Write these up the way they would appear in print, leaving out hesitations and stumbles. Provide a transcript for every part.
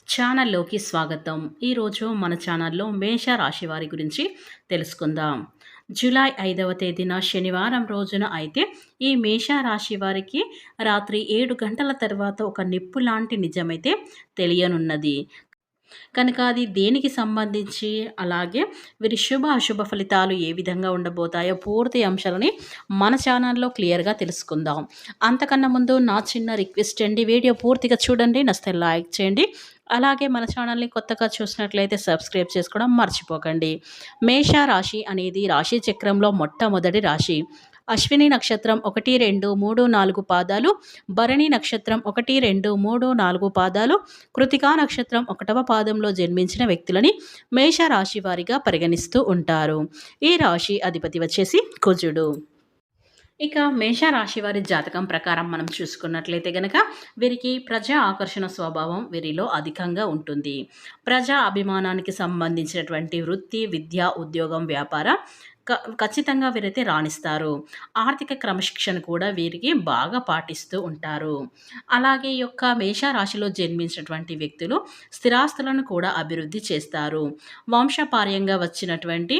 ఛానల్లోకి స్వాగతం. ఈరోజు మన ఛానల్లో మేష రాశి వారి గురించి తెలుసుకుందాం. జూలై 5వ తేదీన శనివారం రోజున అయితే ఈ మేష రాశి వారికి రాత్రి 7 గంటల తర్వాత ఒక నిప్పు లాంటి నిజమైతే తెలియనున్నది. కనుక అది దేనికి సంబంధించి, అలాగే వీరి శుభ అశుభ ఫలితాలు ఏ విధంగా ఉండబోతాయో పూర్తి అంశాలని మన ఛానల్లో క్లియర్గా తెలుసుకుందాం. అంతకన్నా ముందు నా చిన్న రిక్వెస్ట్ అండి, వీడియో పూర్తిగా చూడండి, నచ్చితే లైక్ చేయండి. అలాగే మన ఛానల్ని కొత్తగా చూసినట్లయితే సబ్స్క్రైబ్ చేసుకోవడం మర్చిపోకండి. మేష రాశి అనేది రాశి చక్రంలో మొట్టమొదటి రాశి. అశ్విని నక్షత్రం 1, 2, 3, 4 పాదాలు, భరణి నక్షత్రం 1, 2, 3, 4 పాదాలు, కృతికా నక్షత్రం 1వ పాదంలో జన్మించిన వ్యక్తులని మేష రాశి వారిగా పరిగణిస్తూ ఉంటారు. ఈ రాశి అధిపతి వచ్చేసి కుజుడు. ఇక మేష రాశి వారి జాతకం ప్రకారం మనం చూసుకున్నట్లయితే గనక వీరికి ప్రజా ఆకర్షణ స్వభావం వీరిలో అధికంగా ఉంటుంది. ప్రజా అభిమానానికి సంబంధించినటువంటి వృత్తి, విద్య, ఉద్యోగం, వ్యాపార ఖచ్చితంగా వీరైతే రాణిస్తారు. ఆర్థిక క్రమశిక్షణ కూడా వీరికి బాగా పాటిస్తూ ఉంటారు. అలాగే ఈ యొక్క మేష రాశిలో జన్మించినటువంటి వ్యక్తులు స్థిరాస్తులను కూడా అభివృద్ధి చేస్తారు. వంశపార్యంగా వచ్చినటువంటి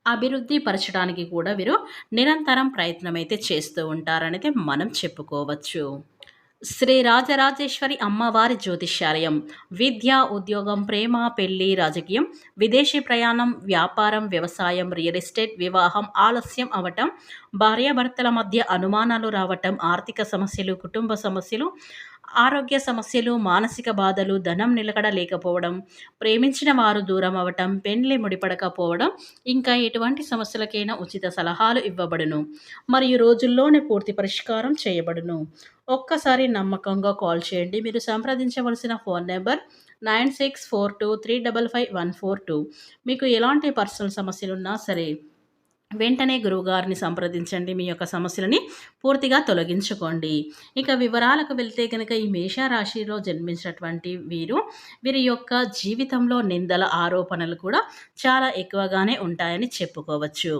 అభివృద్ధి పరచడానికి కూడా వీరు నిరంతరం ప్రయత్నమైతే చేస్తూ ఉంటారనైతే మనం చెప్పుకోవచ్చు. శ్రీ రాజరాజేశ్వరి అమ్మవారి జ్యోతిష్యాలయం విద్య, ఉద్యోగం, ప్రేమ, పెళ్లి, రాజకీయం, విదేశీ ప్రయాణం, వ్యాపారం, వ్యవసాయం, రియల్ ఎస్టేట్, వివాహం ఆలస్యం అవటం, భార్యాభర్తల మధ్య అనుమానాలు రావటం, ఆర్థిక సమస్యలు, కుటుంబ సమస్యలు, ఆరోగ్య సమస్యలు, మానసిక బాధలు, ధనం నిలకడ లేకపోవడం, ప్రేమించిన వారు దూరం అవ్వటం, పెండ్లి ముడిపడకపోవడం, ఇంకా ఎటువంటి సమస్యలకైనా ఉచిత సలహాలు ఇవ్వబడును మరియు రోజుల్లోనే పూర్తి పరిష్కారం చేయబడును. ఒక్కసారి నమ్మకంగా కాల్ చేయండి. మీరు సంప్రదించవలసిన ఫోన్ నెంబర్ 9642355142. మీకు ఎలాంటి పర్సనల్ సమస్యలున్నా సరే వెంటనే గురువుగారిని సంప్రదించండి. మీ యొక్క సమస్యలని పూర్తిగా తొలగించుకోండి. ఇక వివరాలకు వెళ్తే కనుక ఈ మేషరాశిలో జన్మించినటువంటి వీరి యొక్క జీవితంలో నిందల ఆరోపణలు కూడా చాలా ఎక్కువగానే ఉంటాయని చెప్పుకోవచ్చు.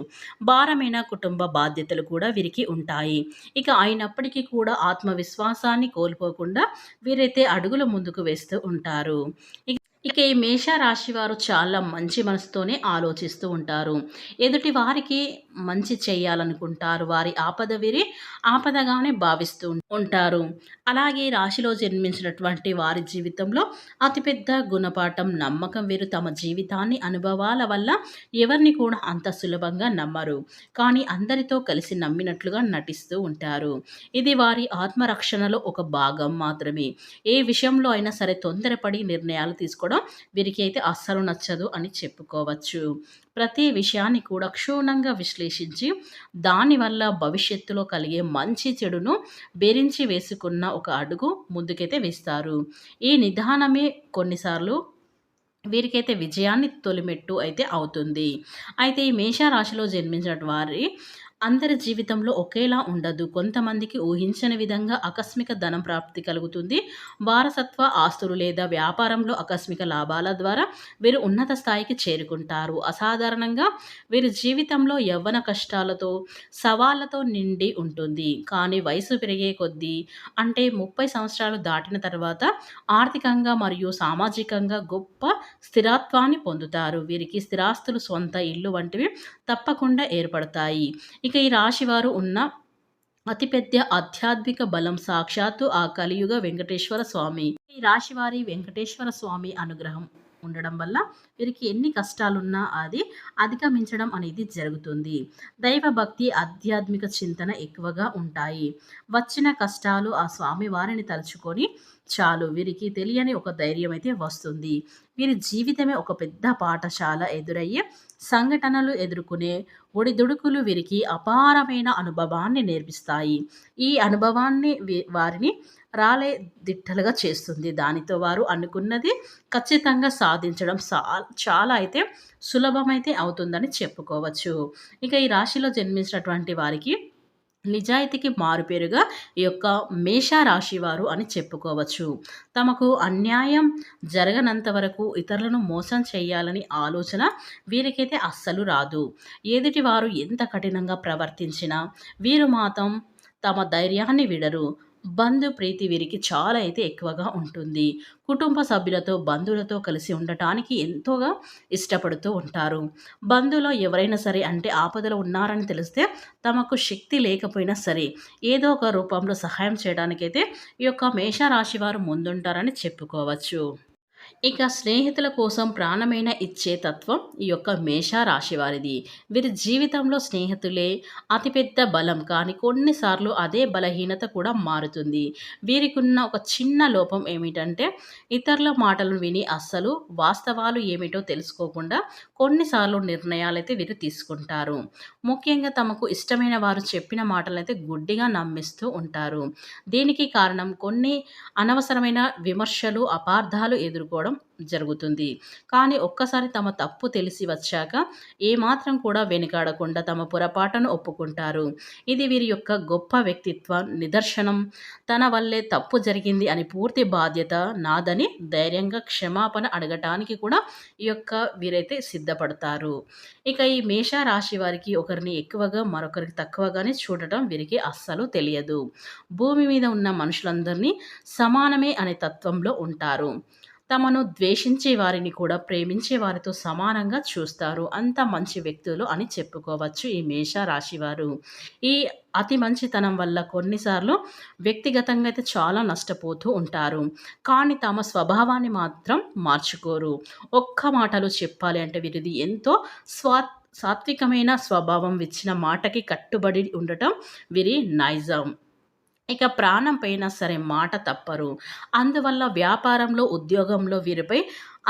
భారమైన కుటుంబ బాధ్యతలు కూడా వీరికి ఉంటాయి. ఇక అయినప్పటికీ కూడా ఆత్మవిశ్వాసాన్ని కోల్పోకుండా వీరైతే అడుగులు ముందుకు వేస్తూ ఉంటారు. ఇక ఈ మేష రాశి వారు చాలా మంచి మనసుతోనే ఆలోచిస్తూ ఉంటారు. ఎదుటి వారికి మంచి చేయాలనుకుంటారు. వారి ఆపద వీరి ఆపదగానే భావిస్తూ ఉంటారు. అలాగే రాశిలో జన్మించినటువంటి వారి జీవితంలో అతిపెద్ద గుణపాఠం నమ్మకం. వీరు తమ జీవితాన్ని అనుభవాల వల్ల ఎవరిని కూడా అంత సులభంగా నమ్మరు, కానీ అందరితో కలిసి నమ్మినట్లుగా నటిస్తూ ఉంటారు. ఇది వారి ఆత్మరక్షణలో ఒక భాగం మాత్రమే. ఏ విషయంలో అయినా సరే తొందరపడి నిర్ణయాలు తీసుకోవడం వీరికి అయితే అస్సలు నచ్చదు అని చెప్పుకోవచ్చు. ప్రతి విషయాన్ని కూడా క్షుణ్ణంగా విశ్లేషించి దానివల్ల భవిష్యత్తులో కలిగే మంచి చెడును బెరించి వేసుకున్న ఒక అడుగు ముందుకైతే వేస్తారు. ఈ నిదానమే కొన్నిసార్లు వీరికైతే విజయాన్ని తొలిమెట్టు అయితే అవుతుంది. అయితే ఈ మేషరాశిలో జన్మించిన వారి అందరి జీవితంలో ఒకేలా ఉండదు. కొంతమందికి ఊహించని విధంగా ఆకస్మిక ధనం ప్రాప్తి కలుగుతుంది. వారసత్వ ఆస్తులు లేదా వ్యాపారంలో ఆకస్మిక లాభాల ద్వారా వీరు ఉన్నత స్థాయికి చేరుకుంటారు. అసాధారణంగా వీరి జీవితంలో యవ్వన కష్టాలతో, సవాళ్లతో నిండి ఉంటుంది. కానీ వయసు పెరిగే కొద్దీ, అంటే 30 సంవత్సరాలు దాటిన తర్వాత ఆర్థికంగా మరియు సామాజికంగా గొప్ప స్థిరత్వాన్ని పొందుతారు. వీరికి స్థిరాస్తులు, సొంత ఇల్లు వంటివి తప్పకుండా ఏర్పడతాయి. ఇక ఈ రాశివారు ఉన్న అతిపెద్ద ఆధ్యాత్మిక బలం సాక్షాత్తు ఆ కలియుగ వెంకటేశ్వర స్వామి. ఈ రాశివారి వెంకటేశ్వర స్వామి అనుగ్రహం ఉండడం వల్ల వీరికి ఎన్ని కష్టాలున్నా అది అధిగమించడం అనేది జరుగుతుంది. దైవభక్తి, ఆధ్యాత్మిక చింతన ఎక్కువగా ఉంటాయి. వచ్చిన కష్టాలు ఆ స్వామి వారిని తలుచుకొని చాలు వీరికి తెలియని ఒక ధైర్యం అయితే వస్తుంది. వీరి జీవితమే ఒక పెద్ద పాఠశాల. ఎదురయ్యే సంఘటనలు ఎదుర్కొనే ఒడిదుడుకులు వీరికి అపారమైన అనుభవాన్ని నేర్పిస్తాయి. ఈ అనుభవాన్ని వారిని రాలే దిట్టలుగా చేస్తుంది. దానితో వారు అనుకున్నది ఖచ్చితంగా సాధించడం చాలా అయితే సులభమైతే అవుతుందని చెప్పుకోవచ్చు. ఇక ఈ రాశిలో జన్మించినటువంటి వారికి నిజాయితీకి మారుపేరుగా ఈ యొక్క మేష రాశి వారు అని చెప్పుకోవచ్చు. తమకు అన్యాయం జరగనంత వరకు ఇతరులను మోసం చేయాలని ఆలోచన వీరికైతే అస్సలు రాదు. ఎదుటి వారు ఎంత కఠినంగా ప్రవర్తించినా వీరు మాత్రం తమ ధైర్యాన్ని విడరు. బంధు ప్రీతి వీరికి చాలా అయితే ఎక్కువగా ఉంటుంది. కుటుంబ సభ్యులతో, బంధువులతో కలిసి ఉండటానికి ఎంతోగా ఇష్టపడుతూ ఉంటారు. బంధువులో ఎవరైనా సరే అంటే ఆపదలో ఉన్నారని తెలిస్తే తమకు శక్తి లేకపోయినా సరే ఏదో ఒక రూపంలో సహాయం చేయడానికైతే ఈ యొక్క మేషరాశి వారు ముందుంటారని చెప్పుకోవచ్చు. ఇక స్నేహితుల కోసం ప్రాణమైన ఇచ్చే తత్వం ఈ యొక్క మేష రాశి వారిది. వీరి జీవితంలో స్నేహితులే అతిపెద్ద బలం, కానీ కొన్నిసార్లు అదే బలహీనత కూడా మారుతుంది. వీరికున్న ఒక చిన్న లోపం ఏమిటంటే ఇతరుల మాటలను విని అస్సలు వాస్తవాలు ఏమిటో తెలుసుకోకుండా కొన్నిసార్లు నిర్ణయాలైతే వీరు తీసుకుంటారు. ముఖ్యంగా తమకు ఇష్టమైన వారు చెప్పిన మాటలైతే గుడ్డిగా నమ్మిస్తూ ఉంటారు. దీనికి కారణం కొన్ని అనవసరమైన విమర్శలు, అపార్థాలు ఎదుర్కోవడం జరుగుతుంది. కానీ ఒక్కసారి తమ తప్పు తెలిసి వచ్చాక ఏమాత్రం కూడా వెనుకాడకుండా తమ పొరపాటును ఒప్పుకుంటారు. ఇది వీరి యొక్క గొప్ప వ్యక్తిత్వ నిదర్శనం. తన వల్లే తప్పు జరిగింది అని పూర్తి బాధ్యత నాదని ధైర్యంగా క్షమాపణ అడగటానికి కూడా ఈ యొక్క వీరైతే సిద్ధపడతారు. ఇక ఈ మేష రాశి వారికి ఒకరిని ఎక్కువగా మరొకరికి తక్కువగానే చూడటం వీరికి అస్సలు తెలియదు. భూమి మీద ఉన్న మనుషులందరినీ సమానమే అనే తత్వంలో ఉంటారు. తమను ద్వేషించే వారిని కూడా ప్రేమించే వారితో సమానంగా చూస్తారు. అంత మంచి వ్యక్తులు అని చెప్పుకోవచ్చు ఈ మేష రాశివారు. ఈ అతి మంచితనం వల్ల కొన్నిసార్లు వ్యక్తిగతంగా అయితే చాలా నష్టపోతూ ఉంటారు. కానీ తమ స్వభావాన్ని మాత్రం మార్చుకోరు. ఒక్క మాటలో చెప్పాలి అంటే వీరిది ఎంతో సాత్వికమైన స్వభావం, ఇచ్చిన మాటకి కట్టుబడి ఉండటం వీరి నైజం. ఇక ప్రాణం పోయినా సరే మాట తప్పరు. అందువల్ల వ్యాపారంలో, ఉద్యోగంలో వీరిపై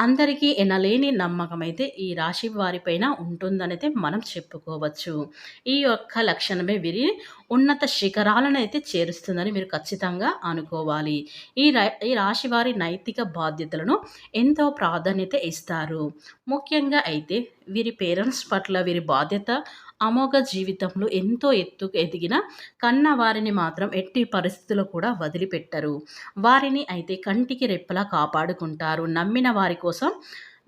అందరికీ ఎనలేని నమ్మకమైతే ఈ రాశి వారిపైన ఉంటుందనైతే మనం చెప్పుకోవచ్చు. ఈ యొక్క లక్షణమే వీరి ఉన్నత శిఖరాలనైతే చేరుస్తుందని మీరు ఖచ్చితంగా అనుకోవాలి. ఈ రాశి వారి నైతిక బాధ్యతలను ఎంతో ప్రాధాన్యత ఇస్తారు. ముఖ్యంగా అయితే వీరి పేరెంట్స్ పట్ల వీరి బాధ్యత అమోఘ, జీవితంలో ఎంతో ఎత్తుకు ఎదిగిన కన్న వారిని మాత్రం ఎట్టి పరిస్థితుల్లో కూడా వదిలిపెట్టరు. వారిని అయితే కంటికి రెప్పలా కాపాడుకుంటారు. నమ్మిన వారి కోసం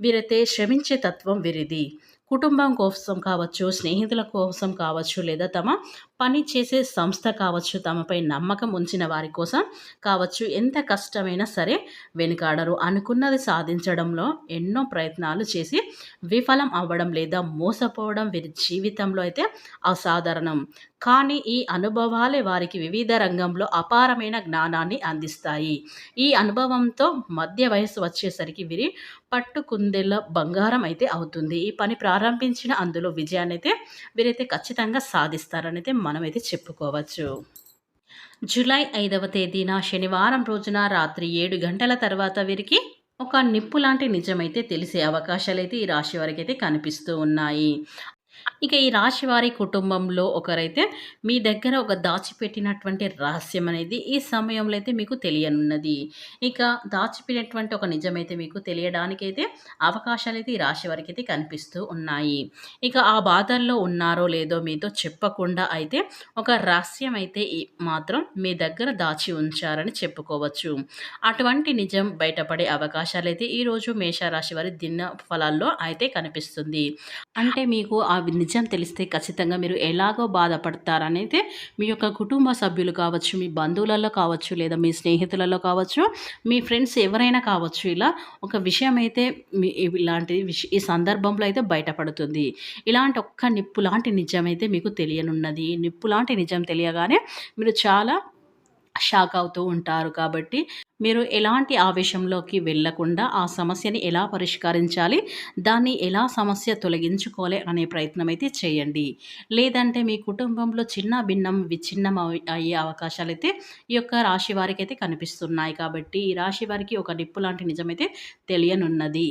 వీరైతే శ్రమించే తత్వం వీరిది. కుటుంబం కోసం కావచ్చు, స్నేహితుల కోసం కావచ్చు, లేదా తమ పని చేసే సంస్థ కావచ్చు, తమపై నమ్మకం ఉంచిన వారి కోసం కావచ్చు, ఎంత కష్టమైనా సరే వెనుకాడరు. అనుకున్నది సాధించడంలో ఎన్నో ప్రయత్నాలు చేసి విఫలం అవ్వడం లేదా మోసపోవడం వీరి జీవితంలో అయితే అసాధారణం. కానీ ఈ అనుభవాలే వారికి వివిధ రంగంలో అపారమైన జ్ఞానాన్ని అందిస్తాయి. ఈ అనుభవంతో మధ్య వయస్సు వచ్చేసరికి వీరి పట్టు కుందేళ్ళ బంగారం అయితే అవుతుంది. ఈ పని ప్రారంభించిన అందులో విజయాన్ని అయితే వీరైతే ఖచ్చితంగా సాధిస్తారనైతే మనమైతే చెప్పుకోవచ్చు. జూలై 5వ తేదీన శనివారం రోజున రాత్రి 7 గంటల తర్వాత వీరికి ఒక నిప్పు లాంటి నిజమైతే తెలిసే అవకాశాలైతే ఈ రాశి వారికైతే కనిపిస్తూ ఉన్నాయి. ఇక ఈ రాశి వారి కుటుంబంలో ఒకరైతే మీ దగ్గర ఒక దాచిపెట్టినటువంటి రహస్యం అనేది ఈ సమయంలో అయితే మీకు తెలియనున్నది. ఇక దాచిపెట్టినటువంటి ఒక నిజమైతే మీకు తెలియడానికైతే అవకాశాలైతే ఈ రాశి వారికి అయితే కనిపిస్తూ ఉన్నాయి. ఇక ఆ బాధల్లో ఉన్నారో లేదో మీతో చెప్పకుండా అయితే ఒక రహస్యం అయితే మాత్రం మీ దగ్గర దాచి ఉంచారని చెప్పుకోవచ్చు. అటువంటి నిజం బయటపడే అవకాశాలైతే ఈరోజు మేషరాశి వారి దిన ఫలాల్లో అయితే కనిపిస్తుంది. అంటే మీకు ఆ నిజం తెలిస్తే ఖచ్చితంగా మీరు ఎలాగో బాధపడతారనైతే మీ యొక్క కుటుంబ సభ్యులు కావచ్చు, మీ బంధువులలో కావచ్చు, లేదా మీ స్నేహితులలో కావచ్చు, మీ ఫ్రెండ్స్ ఎవరైనా కావచ్చు, ఇలా ఒక విషయం అయితే ఇలాంటి ఈ సందర్భంలో అయితే బయటపడుతుంది. ఇలాంటి ఒక్క నిప్పు లాంటి నిజం అయితే మీకు తెలియనున్నది. నిప్పు లాంటి నిజం తెలియగానే మీరు చాలా షాక్ అవుతూ ఉంటారు. కాబట్టి మీరు ఎలాంటి ఆవేశంలోకి వెళ్ళకుండా ఆ సమస్యని ఎలా పరిష్కరించాలి, దాన్ని ఎలా సమస్య తొలగించుకోవాలి అనే ప్రయత్నం అయితే చేయండి. లేదంటే మీ కుటుంబంలో చిన్న భిన్నం విచ్ఛిన్నం అయ్యే అవకాశాలైతే ఈ యొక్క రాశి వారికైతే కనిపిస్తున్నాయి. కాబట్టి ఈ రాశి వారికి ఒక నిప్పు లాంటి నిజమైతే తెలియనున్నది.